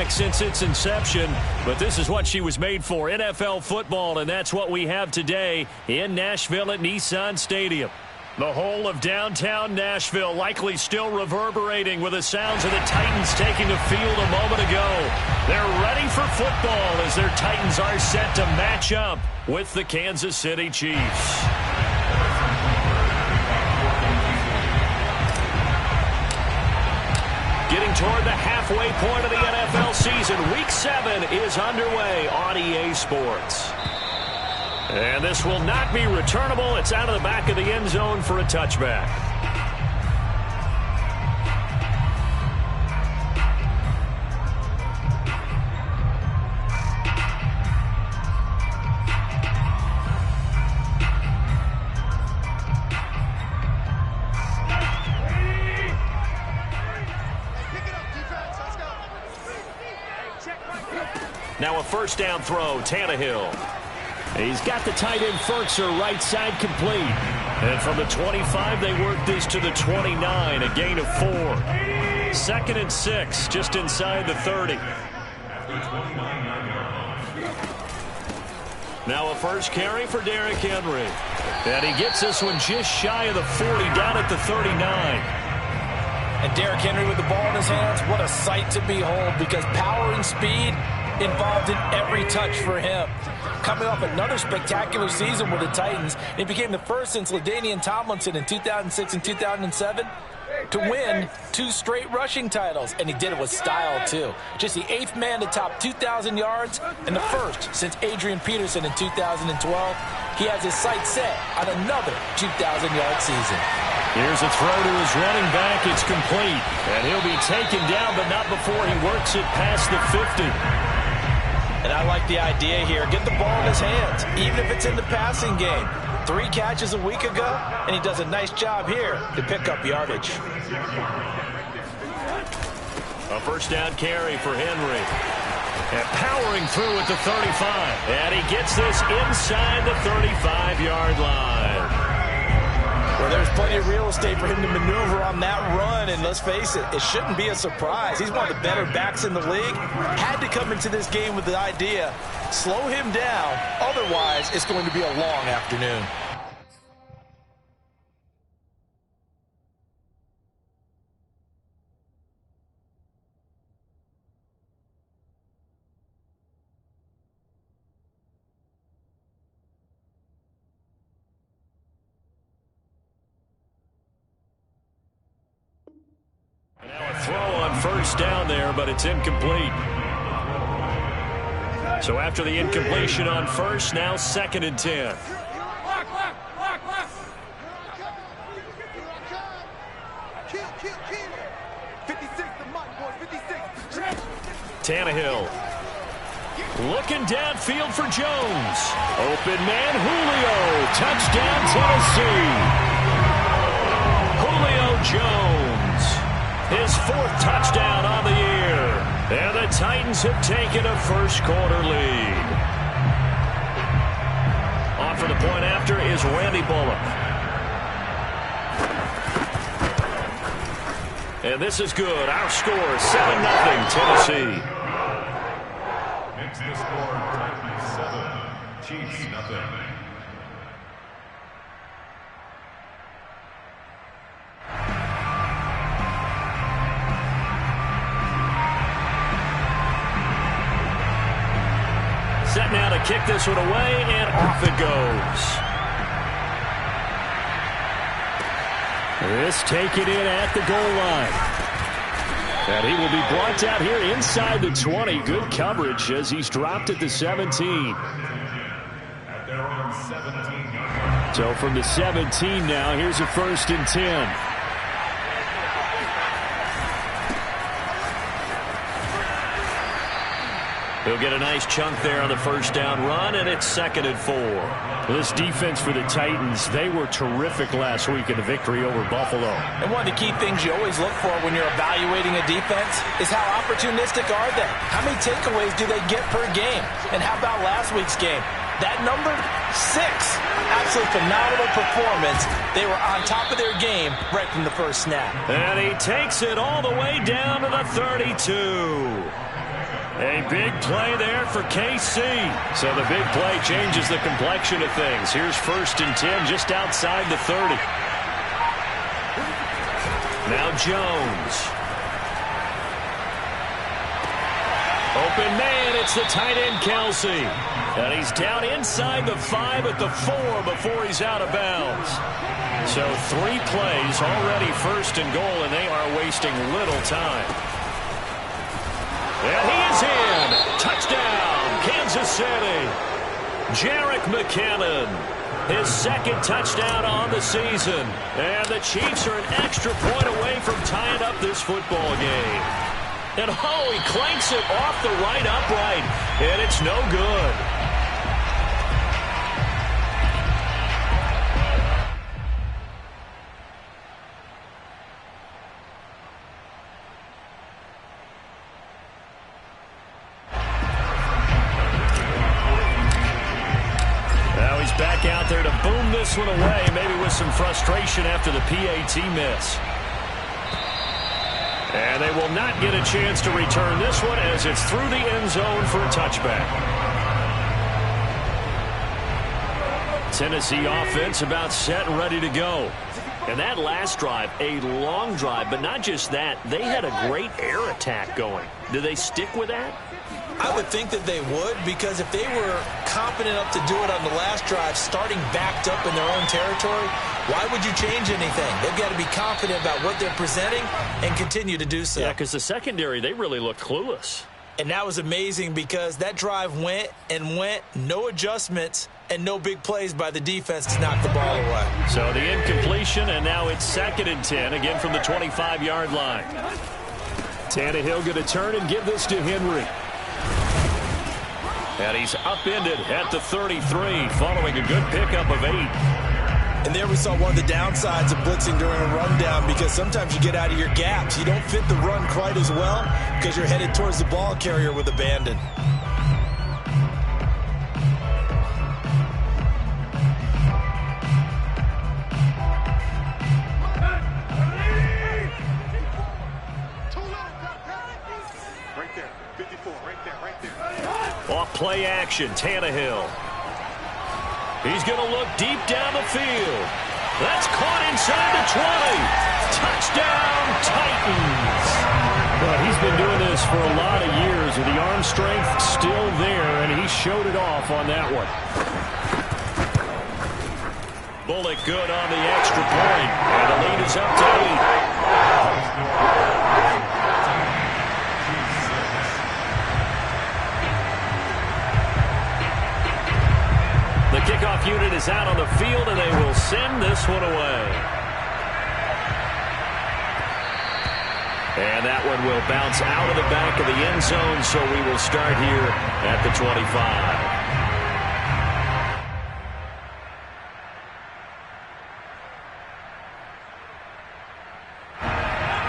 quarterback since its inception, but this is what she was made for, NFL football, and that's what we have today in Nashville at Nissan Stadium. The whole of downtown Nashville likely still reverberating with the sounds of the Titans taking the field a moment ago. They're ready for football as their Titans are set to match up with the Kansas City Chiefs. Getting toward the halfway point of the NFL season, Week 7 is underway on EA Sports. And this will not be returnable. It's out of the back of the end zone for a touchback. Now a first down throw, Tannehill. He's got the tight end Ferkser right side complete. And from the 25, they work this to the 29, a gain of 4. 2nd and 6, just inside the 30. Now a first carry for Derrick Henry. And he gets this one just shy of the 40, down at the 39. And Derrick Henry with the ball in his hands, what a sight to behold, because power and speed involved in every touch for him. Coming off another spectacular season with the Titans, he became the first since LaDainian Tomlinson in 2006 and 2007 to win 2 straight rushing titles, and he did it with style too. Just the 8th man to top 2,000 yards and the first since Adrian Peterson in 2012. He has his sights set on another 2,000-yard season. Here's a throw to his running back. It's complete, and he'll be taken down, but not before he works it past the 50. And I like the idea here. Get the ball in his hands, even if it's in the passing game. 3 catches a week ago, and he does a nice job here to pick up yardage. A first down carry for Henry. And powering through at the 35. And he gets this inside the 35-yard line. Well, there's plenty of real estate for him to maneuver on that run, and let's face it, it shouldn't be a surprise. He's one of the better backs in the league. Had to come into this game with the idea, slow him down, otherwise it's going to be a long afternoon. Throw on first down there, but it's incomplete. So after the incompletion on first, now 2nd and 10. Tannehill looking downfield for Jones. Open man, Julio. Touchdown, Tennessee. Julio Jones. His 4th touchdown on the year. And the Titans have taken a first-quarter lead. On for the point after is Randy Bullock. And this is good. Our score, 7-0, Tennessee. Makes the score Titans 7, Chiefs 0. Set now to kick this one away, and off it goes. This taken in at the goal line. And he will be brought out here inside the 20. Good coverage as he's dropped at the 17. At their own 17. So from the 17 now, here's a 1st and 10. He'll get a nice chunk there on the first down run, and it's 2nd and 4. This defense for the Titans, they were terrific last week in the victory over Buffalo. And one of the key things you always look for when you're evaluating a defense is how opportunistic are they? How many takeaways do they get per game? And how about last week's game? That number, 6. Absolutely phenomenal performance. They were on top of their game right from the first snap. And he takes it all the way down to the 32. A big play there for KC. So the big play changes the complexion of things. Here's 1st and 10 just outside the 30. Now Jones. Open man, it's the tight end Kelsey. And he's down inside the 5 at the 4 before he's out of bounds. So 3 plays already 1st and goal, and they are wasting little time. And he is in. Touchdown, Kansas City. Jerick McKinnon, his 2nd touchdown on the season. And the Chiefs are an extra point away from tying up this football game. And oh, he clanks it off the right upright, and it's no good. Back out there to boom this one away, maybe with some frustration after the PAT miss. And they will not get a chance to return this one as it's through the end zone for a touchback. Tennessee offense about set and ready to go. And that last drive, a long drive, but not just that, they had a great air attack going. Do they stick with that? I would think that they would, because if they were confident enough to do it on the last drive, starting backed up in their own territory, why would you change anything? They've got to be confident about what they're presenting and continue to do so. Yeah, because the secondary, they really looked clueless. And that was amazing because that drive went and went, no adjustments, and no big plays by the defense to knock the ball away. So the incompletion, and now it's 2nd and 10, again from the 25-yard line. Tannehill going to turn and give this to Henry. And he's upended at the 33, following a good pickup of 8. And there we saw one of the downsides of blitzing during a rundown, because sometimes you get out of your gaps. You don't fit the run quite as well because you're headed towards the ball carrier with abandon. Off play action, Tannehill. He's going to look deep down the field. That's caught inside the 20. Touchdown, Titans. But he's been doing this for a lot of years, with the arm strength still there, and he showed it off on that one. Bullock good on the extra point, and the lead is up to 8. The kickoff unit is out on the field, and they will send this one away. And that one will bounce out of the back of the end zone, so we will start here at the 25.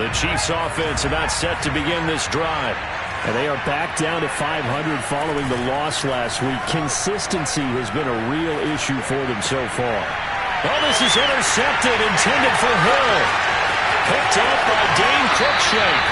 The Chiefs offense about set to begin this drive. And they are back down to 500 following the loss last week. Consistency has been a real issue for them so far. Oh, this is intercepted, intended for Hill. Picked up by Dane Cruikshank.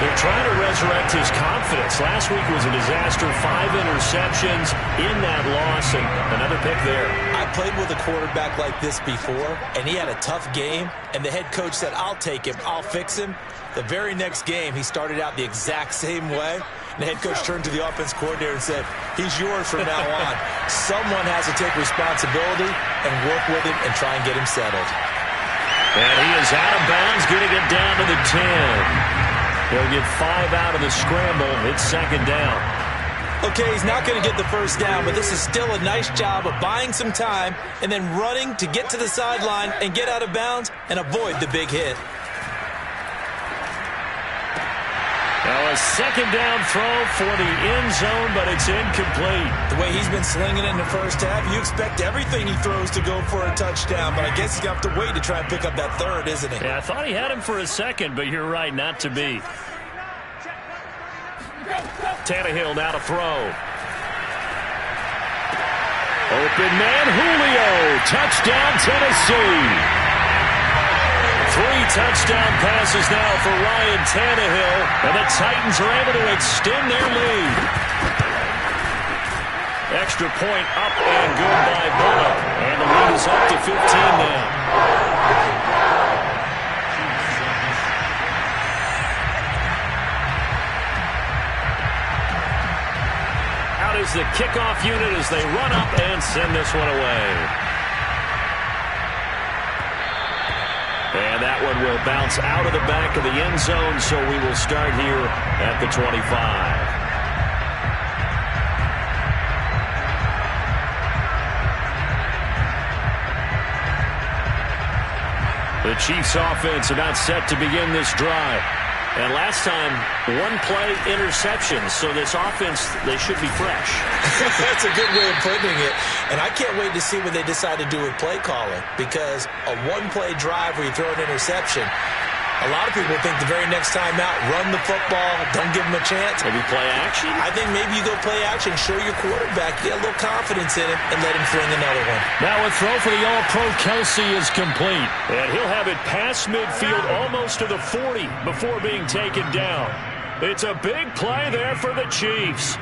They're trying to resurrect his confidence. Last week was a disaster. 5 interceptions in that loss, and another pick there. I played with a quarterback like this before, and he had a tough game, and the head coach said, I'll take him, I'll fix him. The very next game, he started out the exact same way. And the head coach turned to the offense coordinator and said, he's yours from now on. Someone has to take responsibility and work with him and try and get him settled. And he is out of bounds, getting it down to the 10. He'll get 5 out of the scramble. It's 2nd down. Okay, he's not going to get the first down, but this is still a nice job of buying some time and then running to get to the sideline and get out of bounds and avoid the big hit. Now a 2nd down throw for the end zone, but it's incomplete. The way he's been slinging it in the first half, you expect everything he throws to go for a touchdown, but I guess he's going to have to wait to try and pick up that 3rd, isn't he? Yeah, I thought he had him for a 2nd, but you're right, not to be. Tannehill now to throw. Open man, Julio. Touchdown, Tennessee. 3 touchdown passes now for Ryan Tannehill, and the Titans are able to extend their lead. Extra point up and good by Burrow, and the lead is up to 15 now. Out is the kickoff unit as they run up and send this one away. And that one will bounce out of the back of the end zone, so we will start here at the 25. The Chiefs offense about set to begin this drive. And last time, one play interception. So this offense, they should be fresh. That's a good way of putting it. And I can't wait to see what they decide to do with play calling. Because a one-play drive where you throw an interception, a lot of people think the very next time out, run the football, don't give them a chance. Maybe play action? I think maybe you go play action, show your quarterback, get a little confidence in it, and let him fling another one. Now a throw for the All-Pro Kelsey is complete. And he'll have it past midfield almost to the 40 before being taken down. It's a big play there for the Chiefs.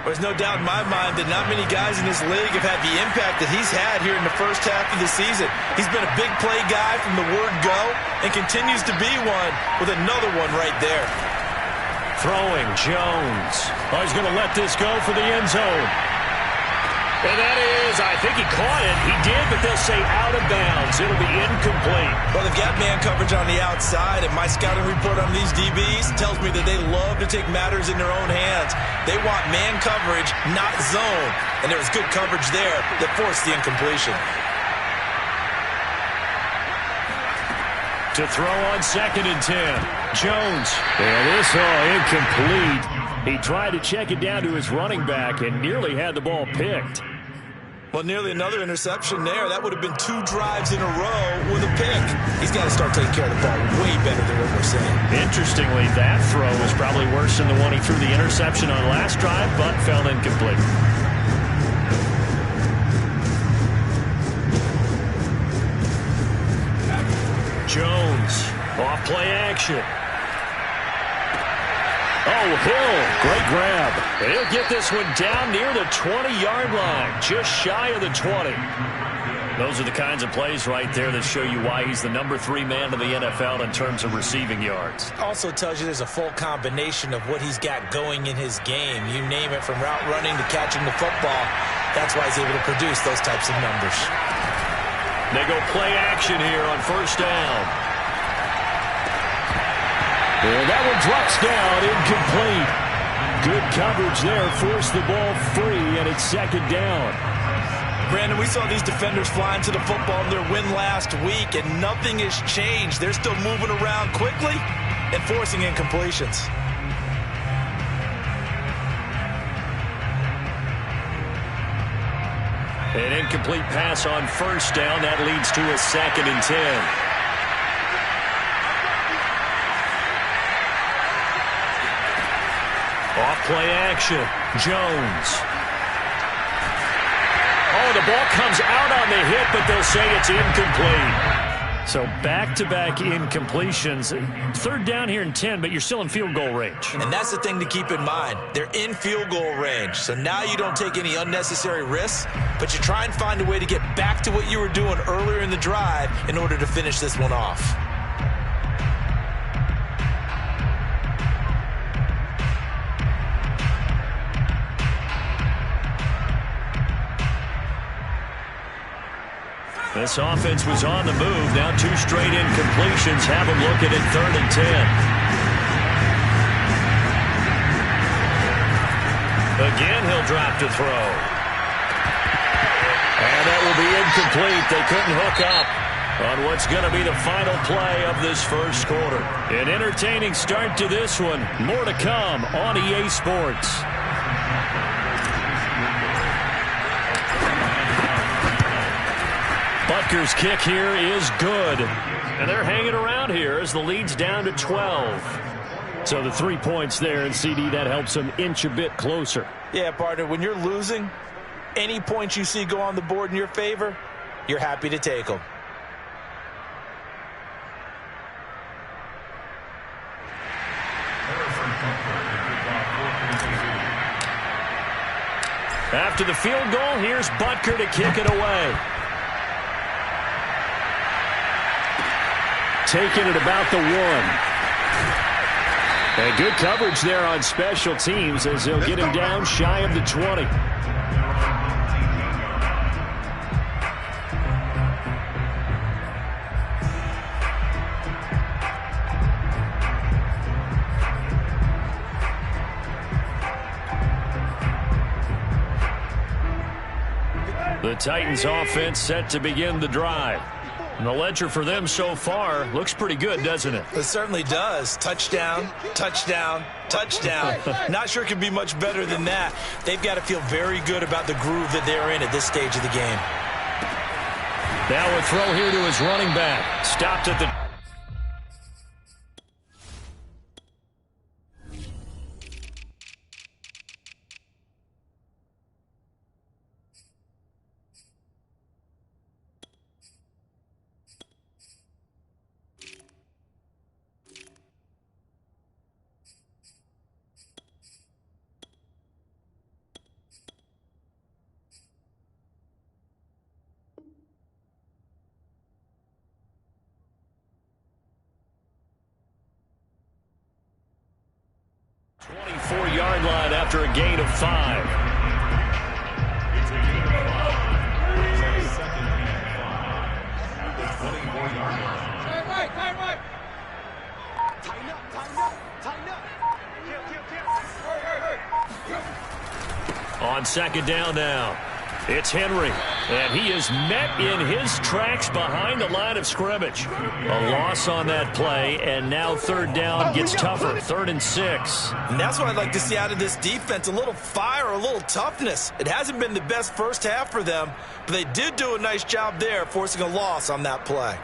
There's no doubt in my mind that not many guys in this league have had the impact that he's had here in the first half of the season. He's been a big play guy from the word go and continues to be one with another one right there. Throwing, Jones. Oh, he's going to let this go for the end zone. And that is, I think he caught it. He did, but they'll say out of bounds. It'll be incomplete. Well, they've got man coverage on the outside, and my scouting report on these DBs tells me that they love to take matters in their own hands. They want man coverage, not zone. And there was good coverage there that forced the incompletion. To throw on 2nd and 10. Jones. And this incomplete. He tried to check it down to his running back and nearly had the ball picked. Well, nearly another interception there. That would have been 2 drives in a row with a pick. He's got to start taking care of the ball way better than what we're seeing. Interestingly, that throw was probably worse than the one he threw the interception on last drive, but fell incomplete. Jones, off play action. Oh, Hill, great grab. And he'll get this one down near the 20-yard line, just shy of the 20. Those are the kinds of plays right there that show you why he's the number 3 man in the NFL in terms of receiving yards. Also tells you there's a full combination of what he's got going in his game. You name it, from route running to catching the football. That's why he's able to produce those types of numbers. They go play action here on 1st down. And that one drops down, incomplete. Good coverage there, forced the ball free, and it's 2nd down. Brandon, we saw these defenders flying to the football in their win last week, and nothing has changed. They're still moving around quickly and forcing incompletions. An incomplete pass on 1st down. That leads to a 2nd and 10. Off play action. Jones. Oh, the ball comes out on the hit, but they'll say it's incomplete. So back-to-back incompletions. 3rd down here and 10, but you're still in field goal range. And that's the thing to keep in mind. They're in field goal range. So now you don't take any unnecessary risks, but you try and find a way to get back to what you were doing earlier in the drive in order to finish this one off. This offense was on the move. Now 2 straight incompletions have them looking at 3rd and 10. Again, he'll drop to throw. And that will be incomplete. They couldn't hook up on what's going to be the final play of this 1st quarter. An entertaining start to this one. More to come on EA Sports. Butker's kick here is good. And they're hanging around here as the lead's down to 12. So the 3 points there, and CD, that helps them inch a bit closer. Yeah, partner, when you're losing, any points you see go on the board in your favor, you're happy to take them. After the field goal, here's Butker to kick it away. Taking it about the 1. And good coverage there on special teams as they'll get him down shy of the 20. The Titans offense set to begin the drive. And the ledger for them so far looks pretty good, doesn't it? It certainly does. Touchdown, touchdown, touchdown. Not sure it can be much better than that. They've got to feel very good about the groove that they're in at this stage of the game. Now a throw here to his running back. Stopped at the... ...24-yard line after a gain of 5. It's a gain of 5. It's a second and 5 at the 24-yard line. Right. Tighten up. On second down now, it's Henry, and he is met in his tracks behind the line of scrimmage. A loss on that play, and now third down gets tougher, 3rd and 6. And that's what I'd like to see out of this defense, a little fire, a little toughness. It hasn't been the best first half for them, but they did do a nice job there, forcing a loss on that play.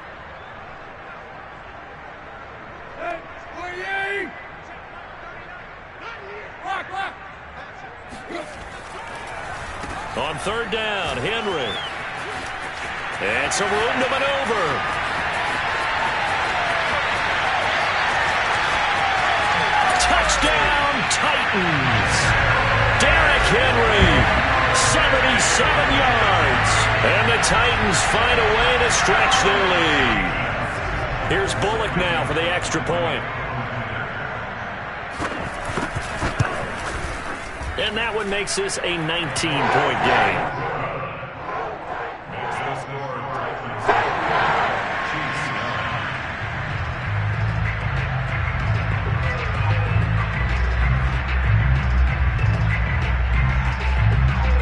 On third down, Henry. And some room to maneuver. Touchdown, Titans. Derrick Henry, 77 yards. And the Titans find a way to stretch their lead. Here's Bullock now for the extra point. And that one makes this a 19-point game. Makes the score Titans 7. Chiefs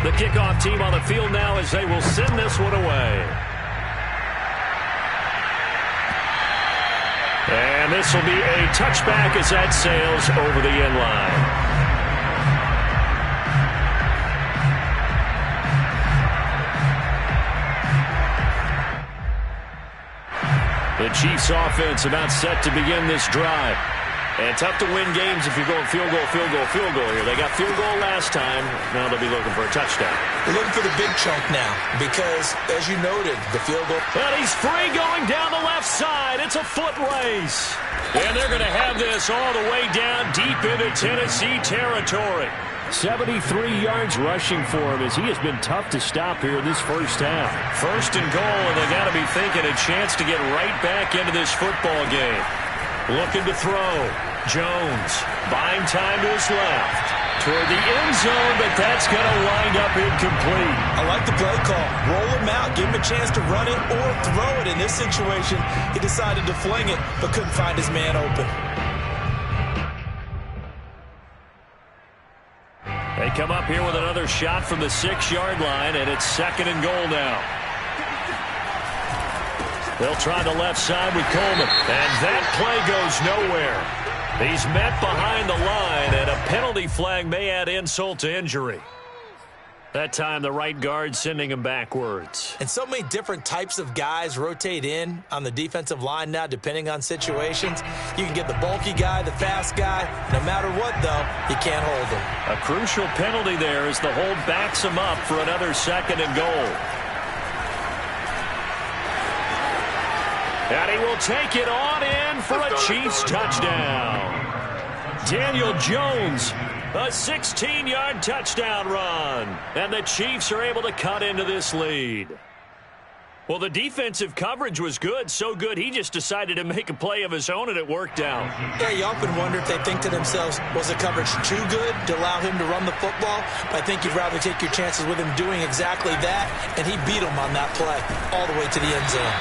9. The kickoff team on the field now as they will send this one away. And this will be a touchback as that sails over the end line. The Chiefs offense about set to begin this drive. And tough to win games if you're going field goal here. They got field goal last time. Now they'll be looking for a touchdown. They're looking for the big chunk now because, as you noted, the field goal. And he's free going down the left side. It's a foot race. And they're going to have this all the way down deep into Tennessee territory. 73 yards rushing for him as he has been tough to stop here in this first half. First and goal, and they got to be thinking a chance to get right back into this football game. Looking to throw. Jones buying time to his left. Toward the end zone, but that's going to wind up incomplete. I like the play call. Roll him out. Give him a chance to run it or throw it. In this situation, he decided to fling it, but couldn't find his man open. They come up here with another shot from the 6-yard line, and it's 2nd and goal now. They'll try the left side with Coleman, and that play goes nowhere. He's met behind the line, and a penalty flag may add insult to injury. That time, the right guard sending him backwards. And so many different types of guys rotate in on the defensive line now, depending on situations. You can get the bulky guy, the fast guy. No matter what, though, you can't hold him. A crucial penalty there as the hold backs him up for another 2nd and goal. And he will take it on in for a Chiefs touchdown. Daniel Jones A 16-yard touchdown run. And the Chiefs are able to cut into this lead. Well, the defensive coverage was good, so good he just decided to make a play of his own, and it worked out. Yeah, you often wonder if they think to themselves, was the coverage too good to allow him to run the football? But I think you'd rather take your chances with him doing exactly that, and he beat him on that play all the way to the end zone.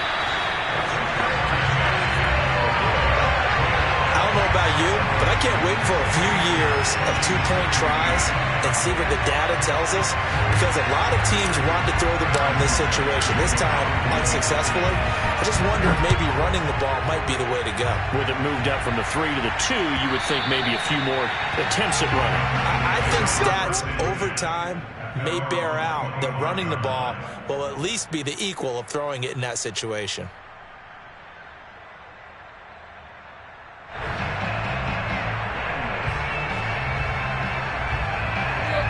I don't know about you, but I can't wait for a few years of two-point tries and see what the data tells us, because a lot of teams want to throw the ball in this situation. This time, unsuccessfully. I just wonder if maybe running the ball might be the way to go. With it moved up from the 3 to the 2, you would think maybe a few more attempts at running. I think stats over time may bear out that running the ball will at least be the equal of throwing it in that situation.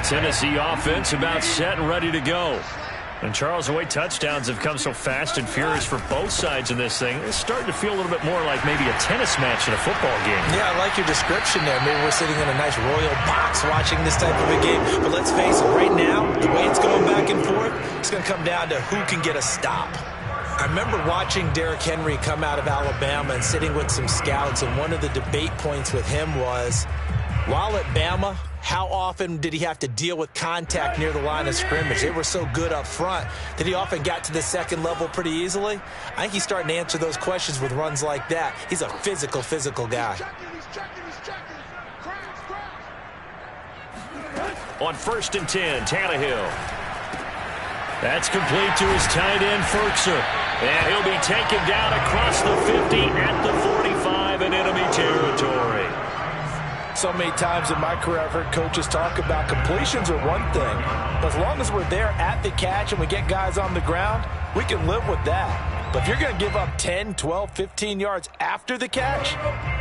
Tennessee offense about set and ready to go. And Charles, the way touchdowns have come so fast and furious for both sides in this thing, it's starting to feel a little bit more like maybe a tennis match in a football game. Yeah, I like your description there. Maybe we're sitting in a nice royal box watching this type of a game. But let's face it, right now, the way it's going back and forth, it's going to come down to who can get a stop. I remember watching Derrick Henry come out of Alabama and sitting with some scouts, and one of the debate points with him was, while at Bama, how often did he have to deal with contact near the line of scrimmage? They were so good up front that he often got to the second level pretty easily. I think he's starting to answer those questions with runs like that. He's a physical guy. On 1st and 10, Tannehill. That's complete to his tight end, Firkser. And he'll be taken down across the 50 at the 45 in enemy territory. So many times in my career, I've heard coaches talk about completions are one thing. But as long as we're there at the catch and we get guys on the ground, we can live with that. But if you're going to give up 10, 12, 15 yards after the catch,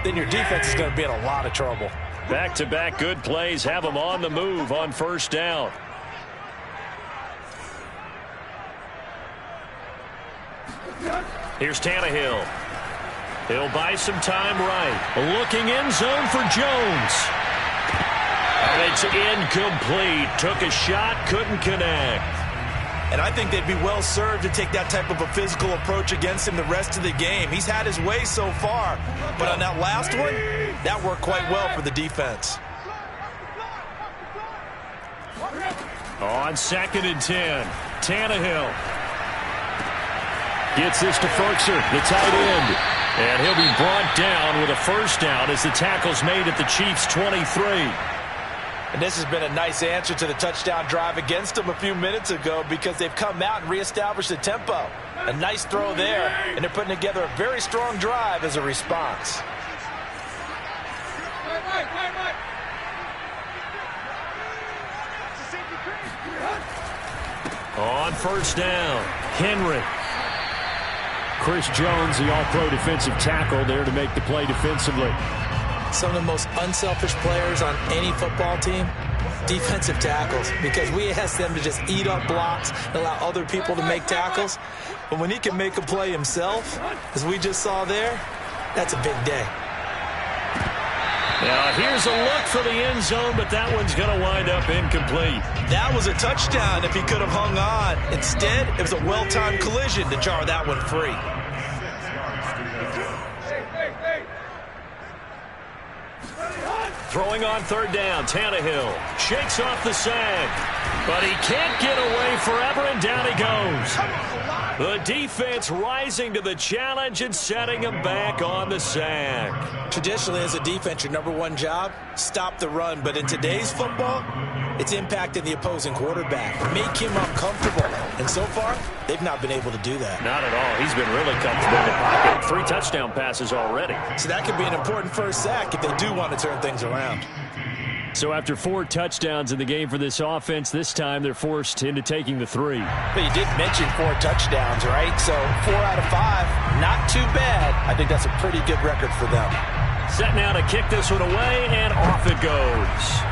then your defense is going to be in a lot of trouble. Back-to-back good plays have them on the move on 1st down. Here's Tannehill. He'll buy some time right. Looking end zone for Jones. And it's incomplete. Took a shot, couldn't connect. And I think they'd be well served to take that type of a physical approach against him the rest of the game. He's had his way so far. But on that last one, that worked quite well for the defense. On 2nd and 10, Tannehill gets this to Firkser, the tight end. And he'll be brought down with a 1st down as the tackle's made at the Chiefs' 23. And this has been a nice answer to the touchdown drive against them a few minutes ago, because they've come out and reestablished the tempo. A nice throw there, and they're putting together a very strong drive as a response. On 1st down, Henry. Chris Jones, the all-pro defensive tackle, there to make the play defensively. Some of the most unselfish players on any football team, defensive tackles, because we ask them to just eat up blocks and allow other people to make tackles. But when he can make a play himself, as we just saw there, that's a big day. Now here's a look for the end zone, but that one's going to wind up incomplete. That was a touchdown if he could have hung on. Instead, it was a well-timed collision to jar that one free. Throwing on 3rd down, Tannehill shakes off the sack, but he can't get away forever, and down he goes. The defense rising to the challenge and setting him back on the sack. Traditionally, as a defense, your #1 job, stop the run. But in today's football, it's impacting the opposing quarterback. Make him uncomfortable. And so far, they've not been able to do that. Not at all. He's been really comfortable in the pocket. 3 touchdown passes already. So that could be an important first sack if they do want to turn things around. So after 4 touchdowns in the game for this offense, this time they're forced into taking the 3. But you did mention 4 touchdowns, right? So 4 out of 5, not too bad. I think that's a pretty good record for them. Set now to kick this one away, and off it goes.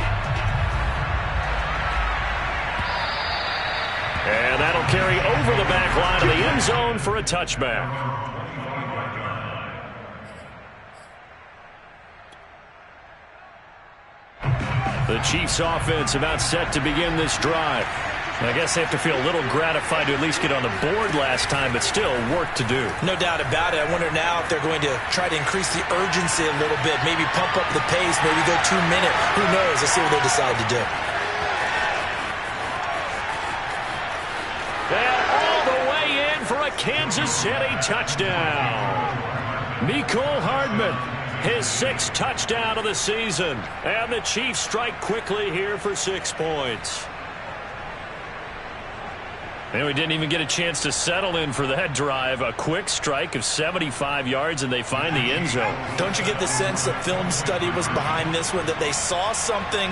And that'll carry over the back line of the end zone for a touchback. The Chiefs offense about set to begin this drive. I guess they have to feel a little gratified to at least get on the board last time, but still work to do. No doubt about it. I wonder now if they're going to try to increase the urgency a little bit, maybe pump up the pace, maybe go 2 minute. Who knows? Let's see what they decide to do. And all the way in for a Kansas City touchdown. Mecole Hardman, his 6th touchdown of the season. And the Chiefs strike quickly here for 6 points. And we didn't even get a chance to settle in for that drive. A quick strike of 75 yards, and they find the end zone. Don't you get the sense that film study was behind this one, that they saw something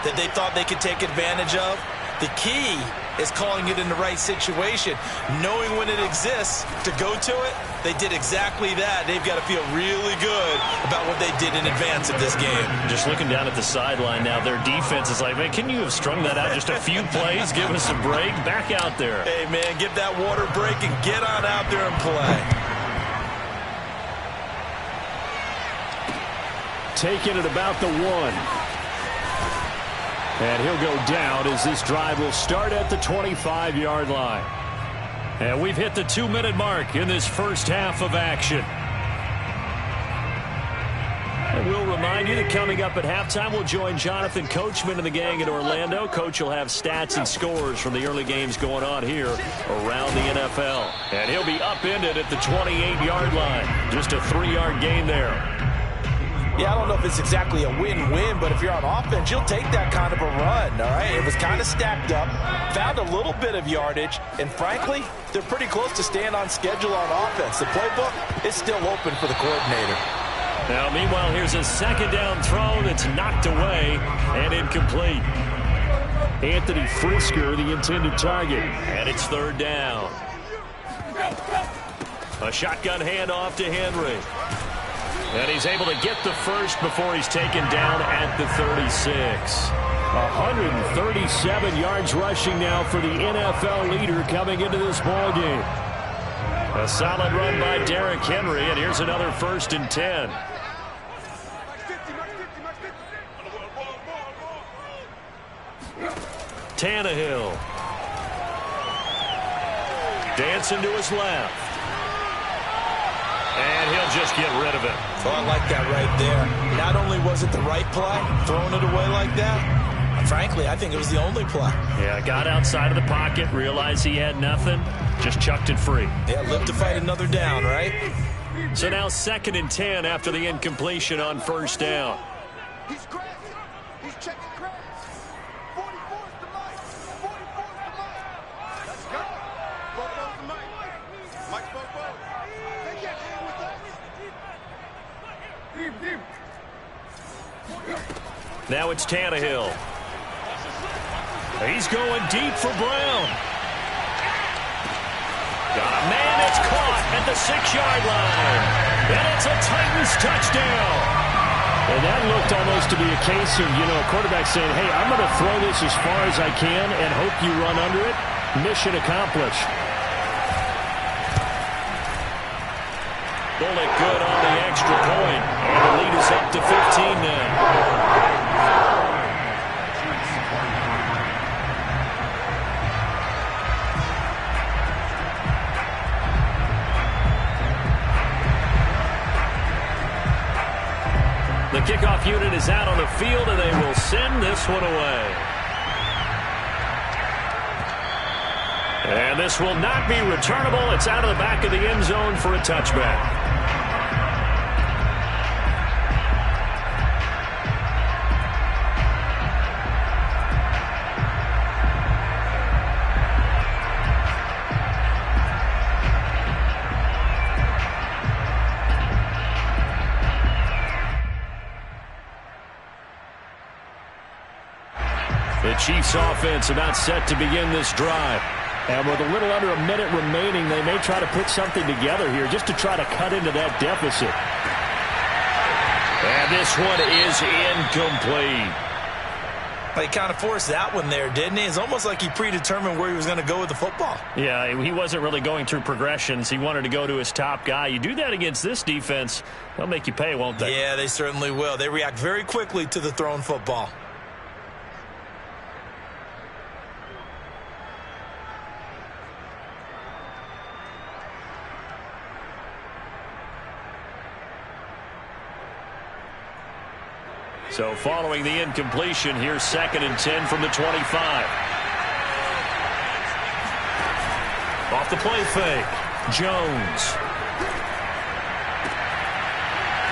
that they thought they could take advantage of? The key is calling it in the right situation, knowing when it exists to go to it. They did exactly that. They've got to feel really good about what they did in advance of this game. Just looking down at the sideline now, their defense is like, man, can you have strung that out just a few plays? Give us a break. Back out there. Hey, man, give that water break and get on out there and play. Take it at about the 1. And he'll go down as this drive will start at the 25-yard line. And we've hit the 2-minute mark in this first half of action. And we'll remind you that coming up at halftime, we'll join Jonathan Coachman and the gang in Orlando. Coach will have stats and scores from the early games going on here around the NFL. And he'll be upended at the 28-yard line. Just a 3-yard gain there. Yeah, I don't know if it's exactly a win-win, but if you're on offense, you'll take that kind of a run, all right? It was kind of stacked up, found a little bit of yardage, and frankly, they're pretty close to staying on schedule on offense. The playbook is still open for the coordinator. Now, meanwhile, here's a second down throw that's knocked away and incomplete. Anthony Frisker, the intended target, and it's 3rd down. A shotgun handoff to Henry. And he's able to get the first before he's taken down at the 36. 137 yards rushing now for the NFL leader coming into this ballgame. A solid run by Derrick Henry, and here's another 1st and 10. Tannehill. Dancing to his left. And he'll just get rid of it. Oh, I like that right there. Not only was it the right play, throwing it away like that, frankly, I think it was the only play. Yeah, got outside of the pocket, realized he had nothing, just chucked it free. Yeah, live to fight another down, right? So now 2nd and 10 after the incompletion on 1st down. He's crazy. He's checking crazy. 44's the light. 44's the light. Let's go. Bobo's the Mike. Mike's Bobo. They can't hang with us. Deep. Now it's Tannehill. He's going deep for Brown. Got a man that's caught at the 6-yard line. And it's a Titans touchdown. And that looked almost to be a case of, a quarterback saying, hey, I'm going to throw this as far as I can and hope you run under it. Mission accomplished. Bullock good on the extra point. And the lead is up to 15 now. The kickoff unit is out on the field, and they will send this one away. And this will not be returnable. It's out of the back of the end zone for a touchback. The Chiefs offense about set to begin this drive. And with a little under a minute remaining, they may try to put something together here just to try to cut into that deficit. And this one is incomplete. He kind of forced that one there, didn't he? It's almost like he predetermined where he was going to go with the football. Yeah, he wasn't really going through progressions. He wanted to go to his top guy. You do that against this defense, they'll make you pay, won't they? Yeah, they certainly will. They react very quickly to the thrown football. So following the incompletion, here's 2nd and 10 from the 25. Off the play fake. Jones.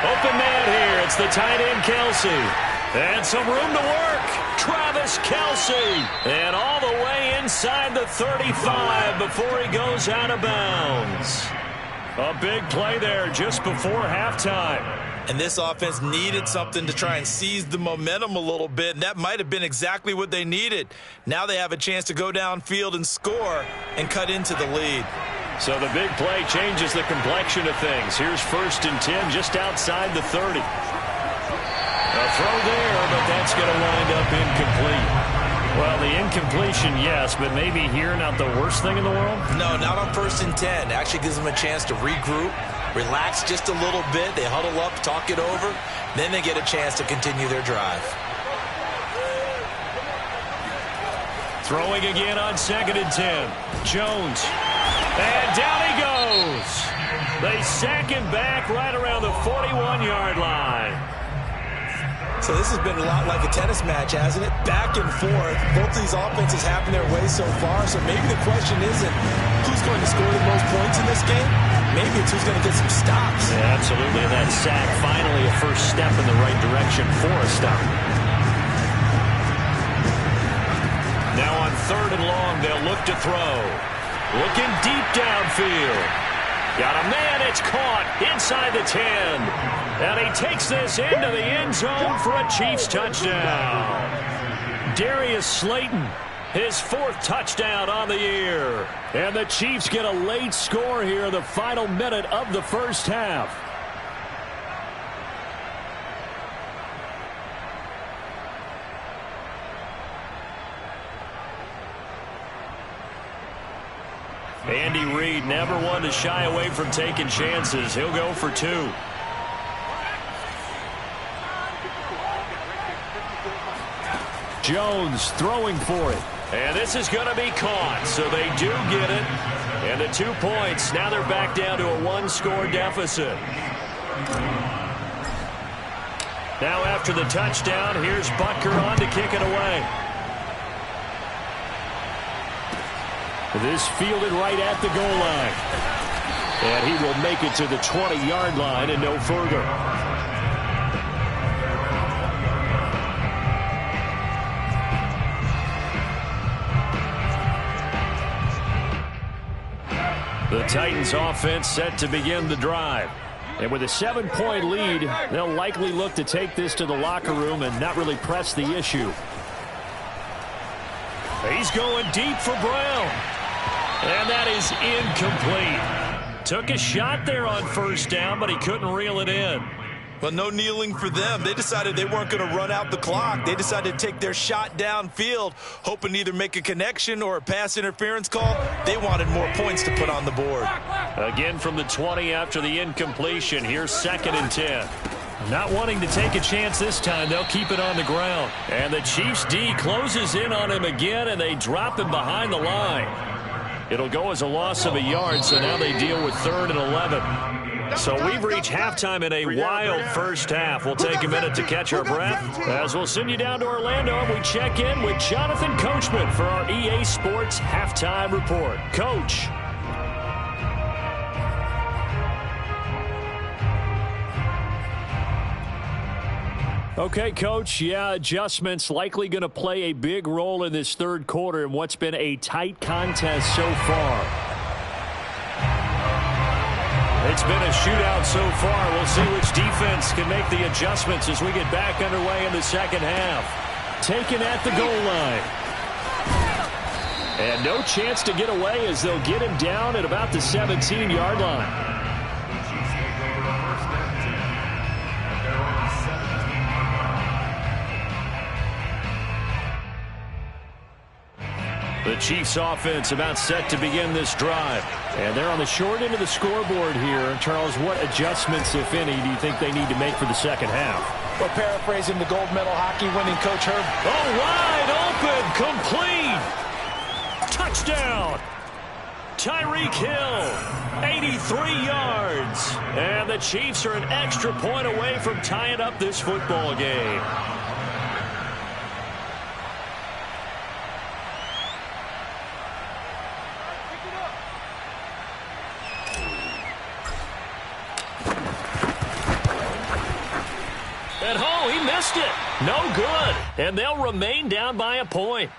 Open man here. It's the tight end, Kelce. And some room to work. Travis Kelce. And all the way inside the 35 before he goes out of bounds. A big play there just before halftime. And this offense needed something to try and seize the momentum a little bit, and that might have been exactly what they needed. Now they have a chance to go downfield and score and cut into the lead. So the big play changes the complexion of things. Here's 1st and 10 just outside the 30. A throw there, but that's going to wind up incomplete. Well, the incompletion, yes, but maybe here not the worst thing in the world? No, not on 1st and 10. Actually gives them a chance to regroup, relax just a little bit. They huddle up, talk it over. Then they get a chance to continue their drive. Throwing again on 2nd and 10. Jones. And down he goes. They sack him back right around the 41-yard line. So this has been a lot like a tennis match, hasn't it? Back and forth. Both these offenses having their way so far. So maybe the question isn't who's going to score the most points in this game. Maybe it's who's going to get some stops. Yeah, absolutely. And that sack, finally a first step in the right direction for a stop. Now on 3rd and long, they'll look to throw. Looking deep downfield. Got a man, it's caught inside the 10. And he takes this into the end zone for a Chiefs touchdown. Darius Slayton, his 4th touchdown on the year. And the Chiefs get a late score here in the final minute of the first half. Andy Reid never one to shy away from taking chances. He'll go for 2. Jones throwing for it. And this is going to be caught, so they do get it. And the 2 points, now they're back down to a 1-score deficit. Now after the touchdown, here's Butker on to kick it away. This fielded right at the goal line. And he will make it to the 20-yard line and no further. The Titans offense set to begin the drive. And with a 7-point lead, they'll likely look to take this to the locker room and not really press the issue. He's going deep for Brown. And that is incomplete. Took a shot there on 1st down, but he couldn't reel it in. Well, no kneeling for them. They decided they weren't going to run out the clock. They decided to take their shot downfield, hoping to either make a connection or a pass interference call. They wanted more points to put on the board. Again from the 20 after the incompletion. Here's 2nd and 10. Not wanting to take a chance this time, they'll keep it on the ground. And the Chiefs D closes in on him again, and they drop him behind the line. It'll go as a loss of a yard, so now they deal with 3rd and 11. So we've reached halftime in a wild first half. We'll take a minute to catch our breath as we'll send you down to Orlando and we check in with Jonathan Coachman for our EA Sports Halftime Report. Coach. Okay, Coach, yeah, adjustments likely going to play a big role in this 3rd quarter in what's been a tight contest so far. It's been a shootout so far. We'll see which defense can make the adjustments as we get back underway in the 2nd half. Taken at the goal line. And no chance to get away as they'll get him down at about the 17-yard line. The Chiefs offense about set to begin this drive. And they're on the short end of the scoreboard here. Charles, what adjustments, if any, do you think they need to make for the 2nd half? Well, paraphrasing the gold medal hockey winning coach Herb. Oh, wide open, complete. Touchdown. Tyreek Hill, 83 yards. And the Chiefs are an extra point away from tying up this football game. And oh, he missed it. No good. And they'll remain down by a point.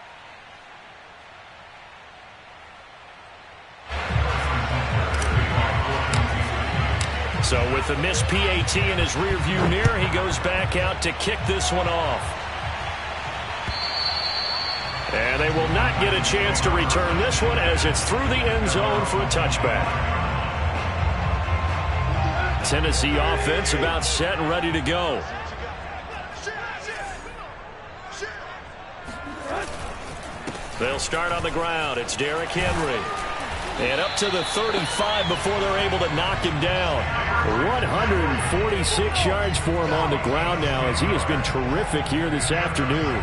So with the missed PAT in his rearview mirror, he goes back out to kick this one off. And they will not get a chance to return this one as it's through the end zone for a touchback. Tennessee offense about set and ready to go. They'll start on the ground. It's Derrick Henry. And up to the 35 before they're able to knock him down. 146 yards for him on the ground now as he has been terrific here this afternoon.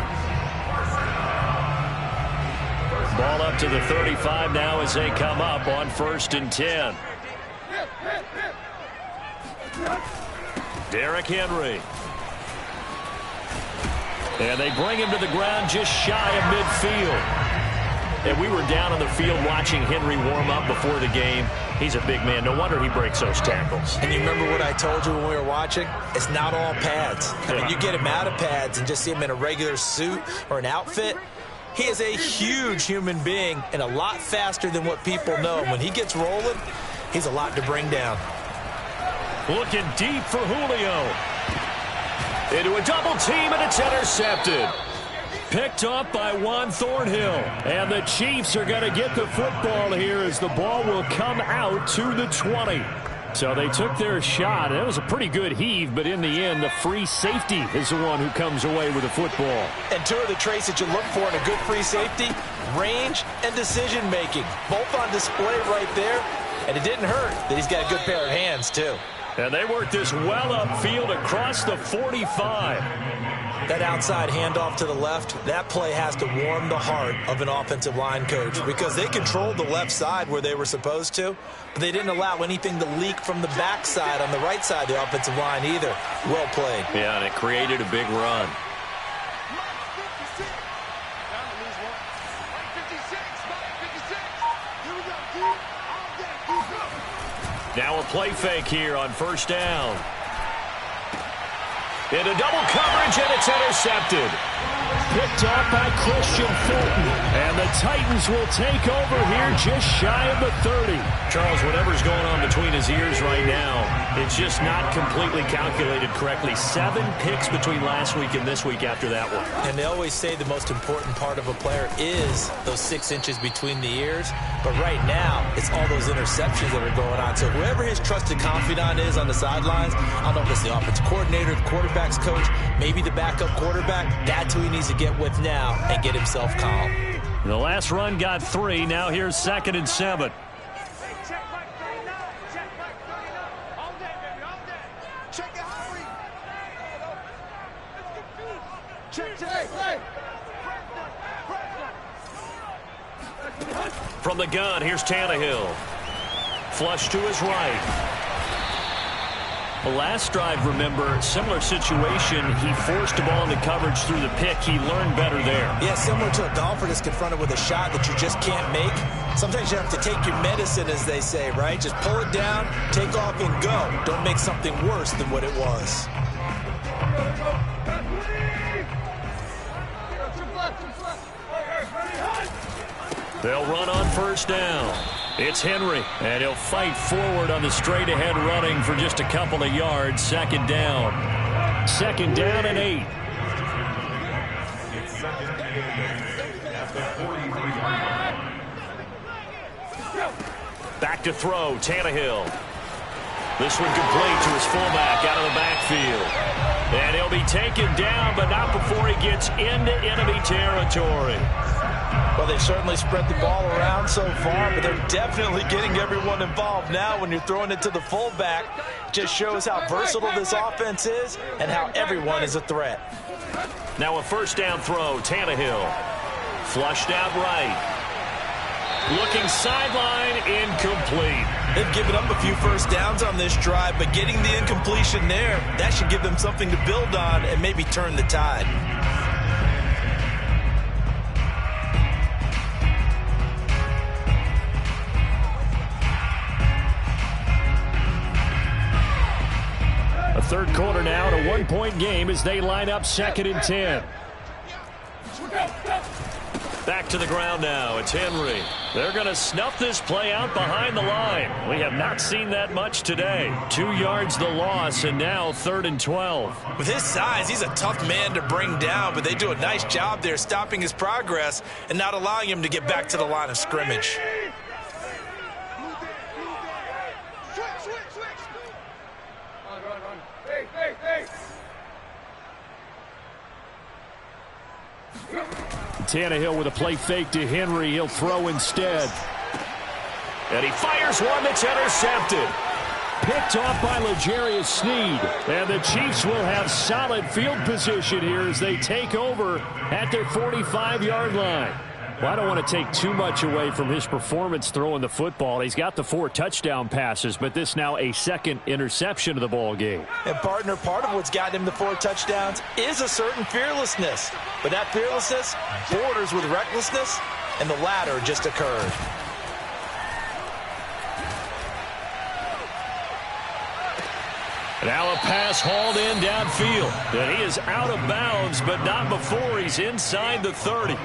Ball up to the 35 now as they come up on 1st and 10. Derrick Henry. And they bring him to the ground just shy of midfield. And we were down on the field watching Henry warm up before the game. He's a big man. No wonder he breaks those tackles. And you remember what I told you when we were watching? It's not all pads. I mean, you get him out of pads and just see him in a regular suit or an outfit. He is a huge human being and a lot faster than what people know. When he gets rolling, he's a lot to bring down. Looking deep for Julio. Into a double team, and it's intercepted. Picked up by Juan Thornhill. And the Chiefs are going to get the football here as the ball will come out to the 20. So they took their shot. It was a pretty good heave, but in the end, the free safety is the one who comes away with the football. And two of the traits that you look for in a good free safety, range and decision-making. Both on display right there. And it didn't hurt that he's got a good pair of hands, too. And they work this well upfield across the 45. That outside handoff to the left, that play has to warm the heart of an offensive line coach because they controlled the left side where they were supposed to, but they didn't allow anything to leak from the backside on the right side of the offensive line either. Well played. Yeah, and it created a big run. Now a play fake here on 1st down. Into double coverage, and it's intercepted. Picked up by Christian Fulton. And the Titans will take over here just shy of the 30. Charles, whatever's going on between his ears right now, it's just not completely calculated correctly. 7 picks between last week and this week after that one. And they always say the most important part of a player is those 6 inches between the ears. But right now, it's all those interceptions that are going on. So whoever his trusted confidant is on the sidelines, I don't know if it's the offensive coordinator, the quarterback's coach, maybe the backup quarterback, that's who he needs to get with now and get himself calm. The last run got 3. Now here's 2nd and 7. From the gun, here's Tannehill. Flush to his right. The last drive, remember, similar situation. He forced the ball into coverage through the pick. He learned better there. Yeah, similar to a golfer that's confronted with a shot that you just can't make. Sometimes you have to take your medicine, as they say, right? Just pull it down, take off, and go. Don't make something worse than what it was. They'll run on 1st down. It's Henry, and he'll fight forward on the straight-ahead running for just a couple of yards. 2nd down. 2nd down and 8. It's 2nd and 8 at the 43-yard line. Back to throw, Tannehill. This one complete to his fullback out of the backfield. And he'll be taken down, but not before he gets into enemy territory. Well, they've certainly spread the ball around so far, but they're definitely getting everyone involved now when you're throwing it to the fullback. Just shows how versatile this offense is and how everyone is a threat. Now a 1st down throw, Tannehill. Flushed out right. Looking sideline, incomplete. They've given up a few first downs on this drive, but getting the incompletion there, that should give them something to build on and maybe turn the tide. A third quarter now, and a one-point game as they line up 2nd and 10. Back to the ground now. It's Henry. They're going to snuff this play out behind the line. We have not seen that much today. 2 yards the loss, and now 3rd and 12. With his size, he's a tough man to bring down, but they do a nice job there stopping his progress and not allowing him to get back to the line of scrimmage. Tannehill with a play fake to Henry. He'll throw instead. And he fires one that's intercepted. Picked off by L'Jarius Sneed. And the Chiefs will have solid field position here as they take over at their 45-yard line. Well, I don't want to take too much away from his performance throwing the football. He's got the 4 touchdown passes, but this now a 2nd interception of the ball game. And partner, part of what's gotten him the 4 touchdowns is a certain fearlessness. But that fearlessness borders with recklessness, and the latter just occurred. Now a pass hauled in downfield. And he is out of bounds, but not before he's inside the 30.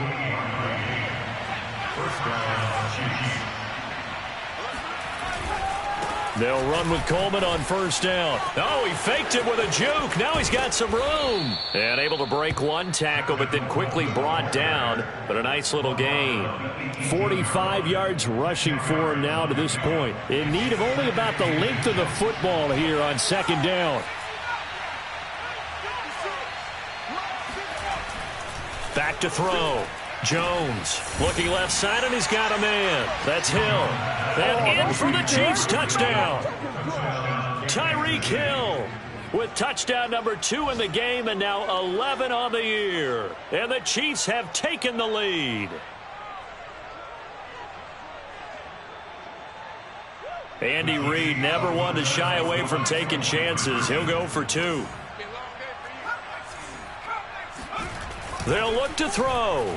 They'll run with Coleman on 1st down. Oh, he faked it with a juke. Now he's got some room. And able to break 1 tackle, but then quickly brought down. But a nice little gain. 45 yards rushing for him now to this point. In need of only about the length of the football here on 2nd down. Back to throw. Jones looking left side, and he's got a man. That's Hill. And in for the Chiefs touchdown. Tyreek Hill with touchdown number 2 in the game, and now 11 on the year. And the Chiefs have taken the lead. Andy Reid never one to shy away from taking chances. He'll go for 2. They'll look to throw.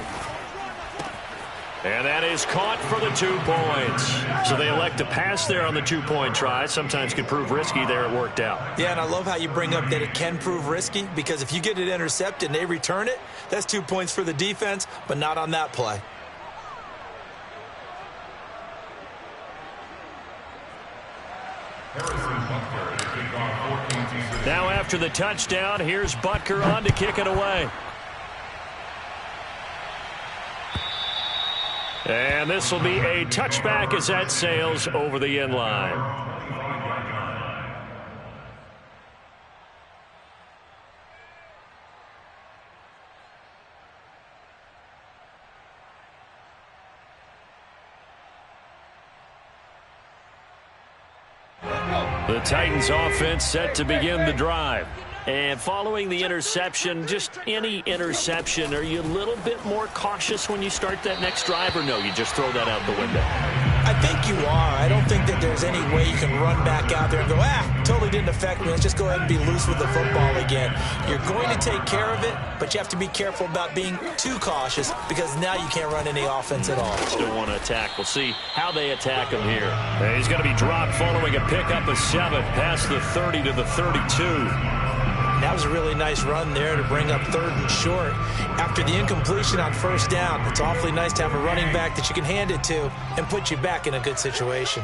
And that is caught for the 2 points. So they elect to pass there on the 2-point try. Sometimes can prove risky. There it worked out. Yeah, and I love how you bring up that it can prove risky, because if you get it intercepted and they return it, that's 2 points for the defense, but not on that play. Now after the touchdown, here's Butker on to kick it away. And this will be a touchback as that sails over the end line. The Titans offense set to begin the drive. And following the interception, just any interception, are you a little bit more cautious when you start that next drive, or no, you just throw that out the window? I think you are. I don't think that there's any way you can run back out there and go, totally didn't affect me. Let's just go ahead and be loose with the football again. You're going to take care of it, but you have to be careful about being too cautious, because now you can't run any offense at all. Still want to attack. We'll see how they attack him here. And he's going to be dropped following a pickup of 7 past the 30 to the 32. That was a really nice run there to bring up 3rd and short. After the incompletion on 1st down, it's awfully nice to have a running back that you can hand it to and put you back in a good situation.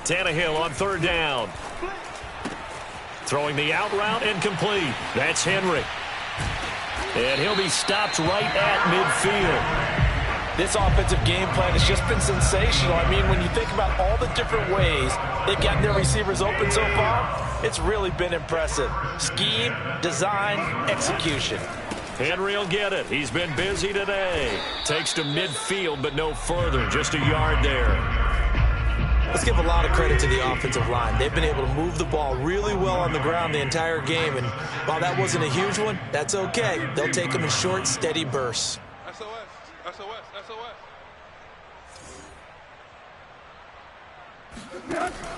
Tannehill on 3rd down. Throwing the out route, incomplete. That's Henry. And he'll be stopped right at midfield. This offensive game plan has just been sensational. I mean, when you think about all the different ways they've gotten their receivers open so far, it's really been impressive. Scheme, design, execution. Henry will get it. He's been busy today. Takes to midfield, but no further. Just a yard there. Let's give a lot of credit to the offensive line. They've been able to move the ball really well on the ground the entire game, and while that wasn't a huge one, that's okay. They'll take them in short, steady bursts. SOS, SOS, SOS.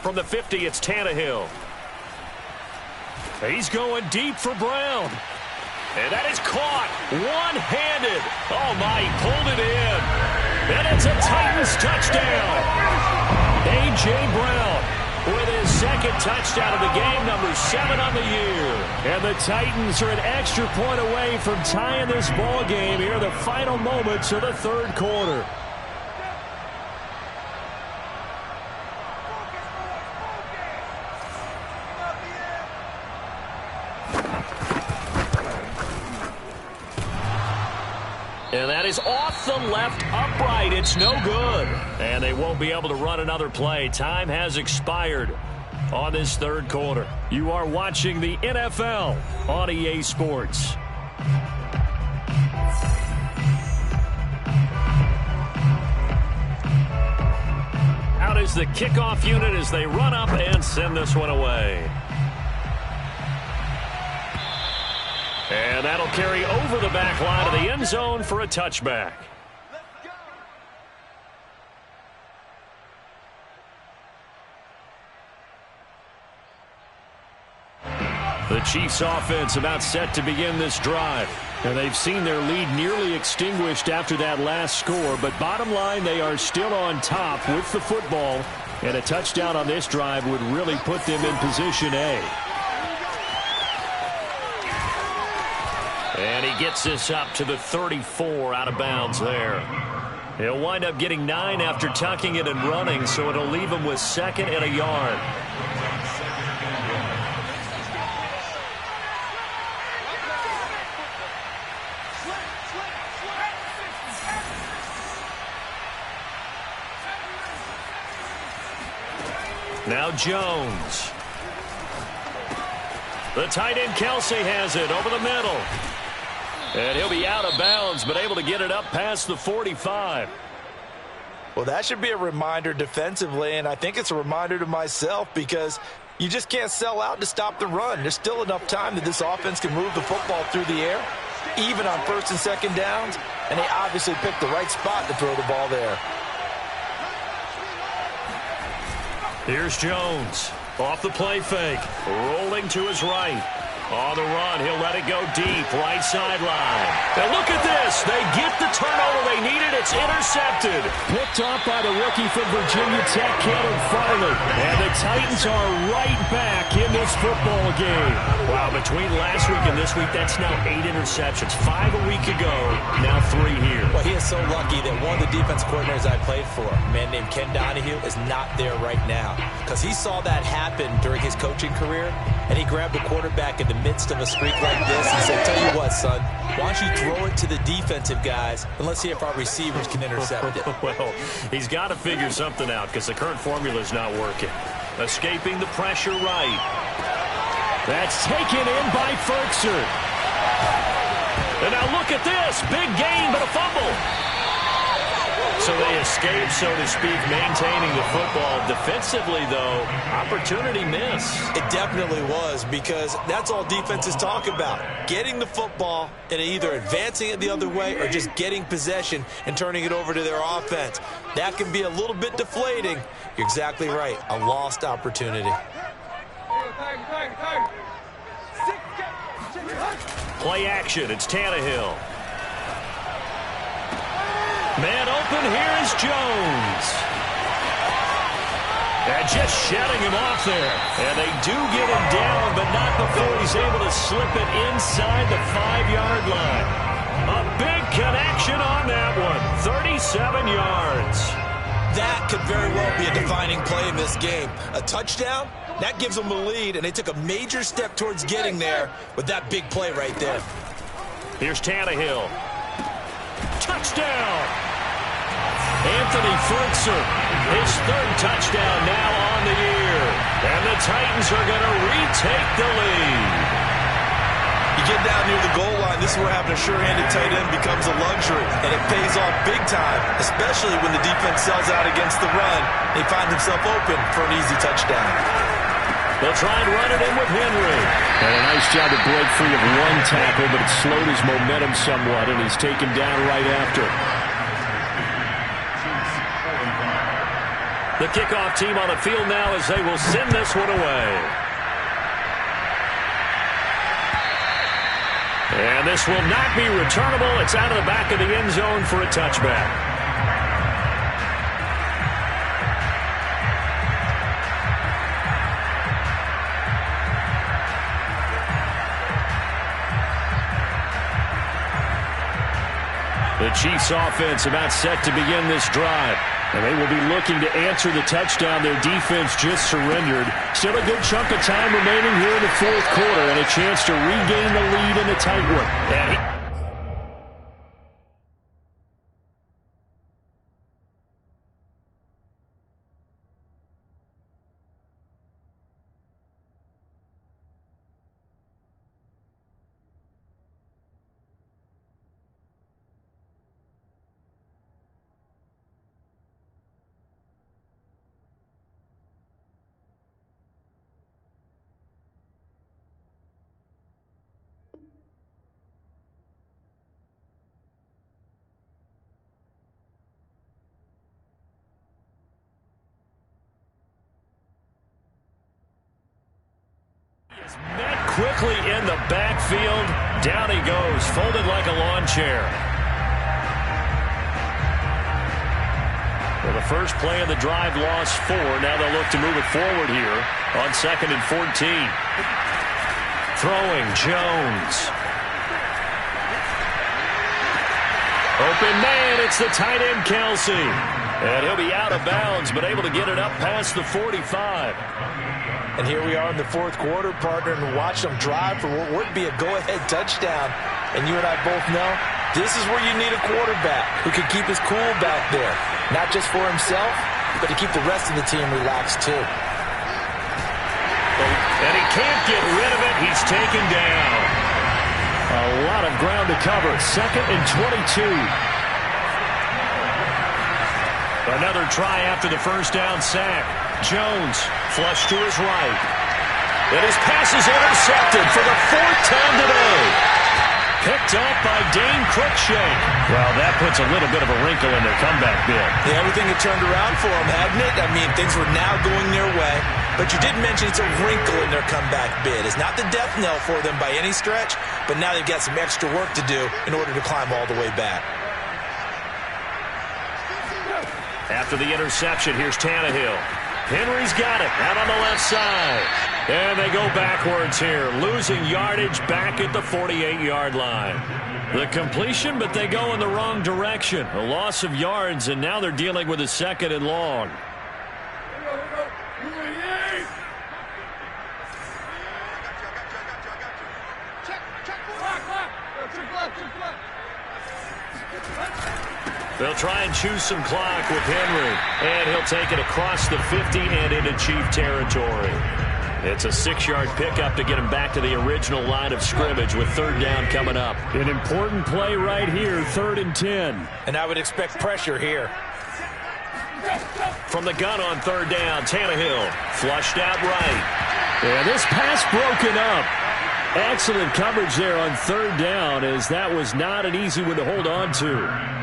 From the 50, it's Tannehill. He's going deep for Brown. And that is caught one-handed. Oh, my, he pulled it in. And it's a Titans touchdown. A.J. Brown with his second touchdown of the game, number 7 on the year. And the Titans are an extra point away from tying this ball game here in the final moments of the third quarter. And that is off the left upright. It's no good. And they won't be able to run another play. Time has expired on this third quarter. You are watching the NFL on EA Sports. Out is the kickoff unit as they run up and send this one away. And that'll carry over the back line of the end zone for a touchback. The Chiefs offense about set to begin this drive. And they've seen their lead nearly extinguished after that last score. But bottom line, they are still on top with the football. And a touchdown on this drive would really put them in position A. And he gets this up to the 34 out of bounds there. He'll wind up getting 9 after tucking it and running, so it'll leave him with 2nd and a yard. Now Jones. The tight end Kelsey has it over the middle. And he'll be out of bounds, but able to get it up past the 45. Well, that should be a reminder defensively, and I think it's a reminder to myself because you just can't sell out to stop the run. There's still enough time that this offense can move the football through the air, even on 1st and 2nd downs, and they obviously picked the right spot to throw the ball there. Here's Jones. Off the play fake. Rolling to his right. On the run, he'll let it go deep. Right sideline. Now look at this. They get the turnover they needed. It's intercepted. Picked off by the rookie from Virginia Tech, Caleb Farley. And the Titans are right back in this football game. Wow, between last week and this week, that's now 8 interceptions. 5 a week ago, now 3 here. Well, he is so lucky that one of the defense coordinators I played for, a man named Ken Donahue, is not there right now. Because he saw that happen during his coaching career, and he grabbed the quarterback in the midst of a streak like this and said, tell you what, son, why don't you throw it to the defensive guys, and let's see if our receivers can intercept it. Well, he's got to figure something out because the current formula is not working. Escaping the pressure right. That's taken in by Ferkser. And now look at this. Big gain, but a fumble. So they escape, so to speak, maintaining the football. Defensively, though, opportunity miss. It definitely was, because that's all defenses talk about. Getting the football and either advancing it the other way or just getting possession and turning it over to their offense. That can be a little bit deflating. You're exactly right. A lost opportunity. Play action. It's Tannehill. Man open, here is Jones. And just shutting him off there. And they do get him down, but not before he's able to slip it inside the 5-yard line. A big connection on that one. 37 yards. That could very well be a defining play in this game. A touchdown, that gives them a lead, and they took a major step towards getting there with that big play right there. Here's Tannehill. Touchdown! Anthony Ferkser, his 3rd touchdown now on the year. And the Titans are going to retake the lead. You get down near the goal line, this is where having a sure-handed tight end becomes a luxury, and it pays off big time, especially when the defense sells out against the run. He finds himself open for an easy touchdown. They'll try and run it in with Henry. And a nice job to break free of one tackle, but it slowed his momentum somewhat, and he's taken down right after. The kickoff team on the field now as they will send this one away. And this will not be returnable. It's out of the back of the end zone for a touchback. The Chiefs offense about set to begin this drive. And they will be looking to answer the touchdown their defense just surrendered. Still a good chunk of time remaining here in the fourth quarter and a chance to regain the lead in a tight one. And met quickly in the backfield. Down he goes, folded like a lawn chair. Well, the first play of the drive lost 4. Now they'll look to move it forward here on 2nd and 14. Throwing Jones. Open man, it's the tight end Kelsey. And he'll be out of bounds, but able to get it up past the 45. And here we are in the fourth quarter, partner, and watch them drive for what would be a go-ahead touchdown. And you and I both know this is where you need a quarterback who can keep his cool back there. Not just for himself, but to keep the rest of the team relaxed too. And he can't get rid of it. He's taken down. A lot of ground to cover. 2nd and 22. Another try after the first down sack. Jones flush to his right. And his pass is intercepted for the 4th time today. Picked up by Dane Cruikshank. Well, that puts a little bit of a wrinkle in their comeback bid. Yeah, everything had turned around for them, hadn't it? I mean, things were now going their way. But you did mention it's a wrinkle in their comeback bid. It's not the death knell for them by any stretch, but now they've got some extra work to do in order to climb all the way back. After the interception, here's Tannehill. Henry's got it out on the left side. And they go backwards here, losing yardage back at the 48-yard line. The completion, but they go in the wrong direction. A loss of yards, and now they're dealing with a 2nd and long. They'll try and choose some clock with Henry. And he'll take it across the 50 and into Chief territory. It's a 6-yard pickup to get him back to the original line of scrimmage with 3rd down coming up. An important play right here, 3rd and 10. And I would expect pressure here. From the gun on 3rd down, Tannehill flushed out right. And this pass broken up. Excellent coverage there on 3rd down, as that was not an easy one to hold on to.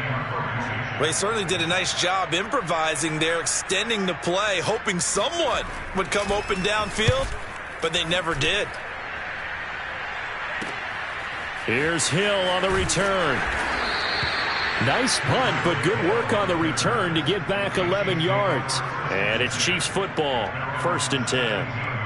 Well, he certainly did a nice job improvising there, extending the play, hoping someone would come open downfield, but they never did. Here's Hill on the return. Nice punt, but good work on the return to get back 11 yards. And it's Chiefs football, 1st and 10.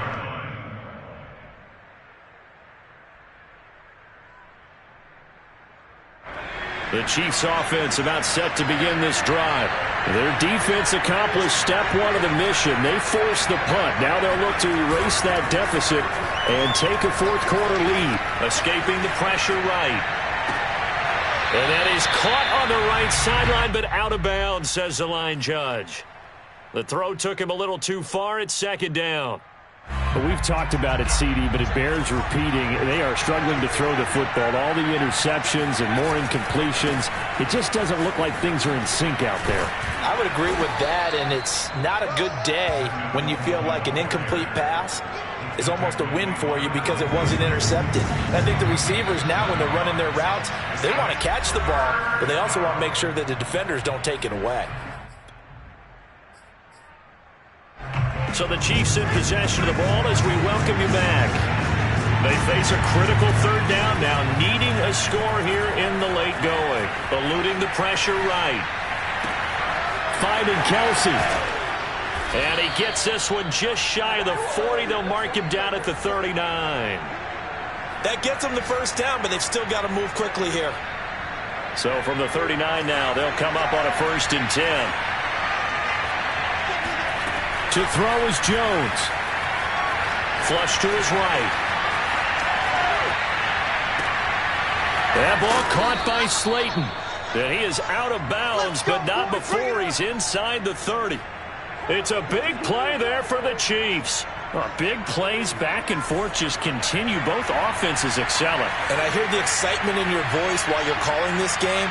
The Chiefs offense about set to begin this drive. Their defense accomplished step 1 of the mission. They forced the punt. Now they'll look to erase that deficit and take a 4th quarter lead. Escaping the pressure right. And that is caught on the right sideline, but out of bounds, says the line judge. The throw took him a little too far. It's 2nd down. But we've talked about it, CD, but it bears repeating. They are struggling to throw the football. All the interceptions and more incompletions. It just doesn't look like things are in sync out there. I would agree with that, and it's not a good day when you feel like an incomplete pass is almost a win for you because it wasn't intercepted. And I think the receivers now, when they're running their routes, they want to catch the ball, but they also want to make sure that the defenders don't take it away. So the Chiefs in possession of the ball as we welcome you back. They face a critical third down now, needing a score here in the late going. Eluding the pressure right. Finding Kelsey. And he gets this one just shy of the 40. They'll mark him down at the 39. That gets them the first down, but they've still got to move quickly here. So from the 39 now, they'll come up on a 1st and 10. To throw is Jones. Flush to his right. That ball caught by Slayton. And he is out of bounds, but not before he's inside the 30. It's a big play there for the Chiefs. Big plays back and forth just continue. Both offenses excelling. And I hear the excitement in your voice while you're calling this game.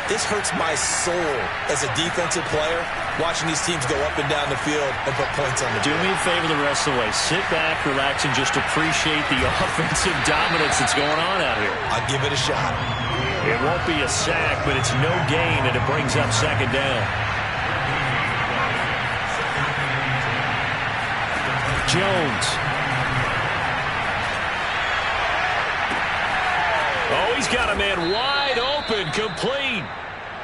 This hurts my soul as a defensive player, watching these teams go up and down the field and put points on the board. Do me a favor the rest of the way. Sit back, relax, and just appreciate the offensive dominance that's going on out here. I'll give it a shot. It won't be a sack, but it's no gain, and it brings up 2nd down. Jones. Oh, he's got a man wide open, complete.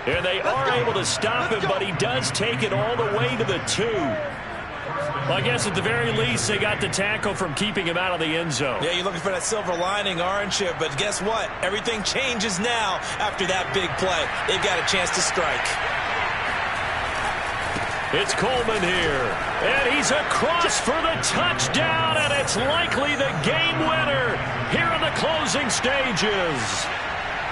And they are able to stop him, but he does take it all the way to the 2. Well, I guess at the very least, they got the tackle from keeping him out of the end zone. Yeah, you're looking for that silver lining, aren't you? But guess what? Everything changes now after that big play. They've got a chance to strike. It's Coleman here, and he's across for the touchdown, and it's likely the game winner here in the closing stages.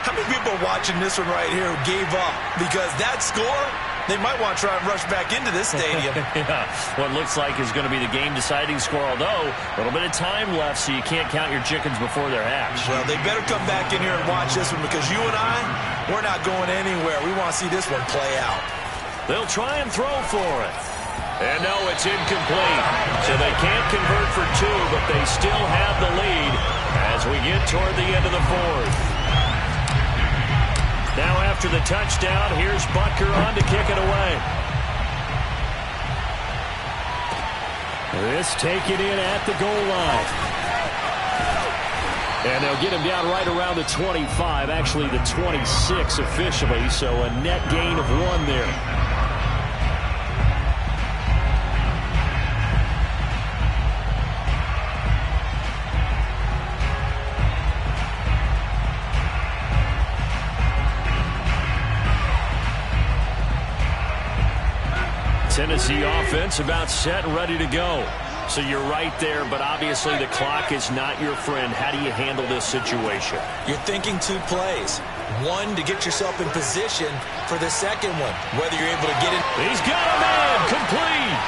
How many people are watching this one right here who gave up? Because that score, they might want to try and rush back into this stadium. Yeah, what looks like is going to be the game-deciding score, although a little bit of time left, so you can't count your chickens before they're hatched. Well, they better come back in here and watch this one, because you and I, we're not going anywhere. We want to see this one play out. They'll try and throw for it. And no, it's incomplete. So they can't convert for 2, but they still have the lead as we get toward the end of the 4th. Now after the touchdown, here's Butker on to kick it away. This taken in at the goal line. And they'll get him down right around the 25, actually the 26 officially, so a net gain of 1 there. Tennessee offense about set and ready to go. So you're right there, but obviously the clock is not your friend. How do you handle this situation? You're thinking 2 plays. One, to get yourself in position for the second one, whether you're able to get in. He's got a man, complete.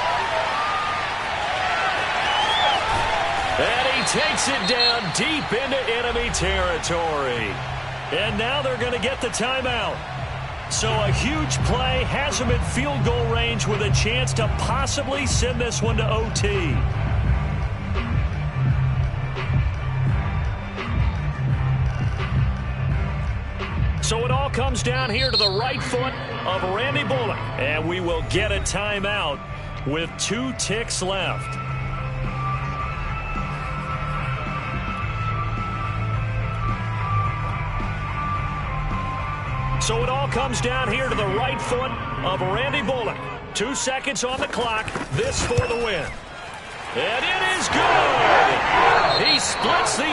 And he takes it down deep into enemy territory. And now they're going to get the timeout. So a huge play has him at field goal range with a chance to possibly send this one to OT. So it all comes down here to the right foot of Randy Bullock. And we will get a timeout with 2 ticks left. So it all comes down here to the right foot of Randy Bullock. 2 seconds on the clock. This for the win. And it is good. He splits the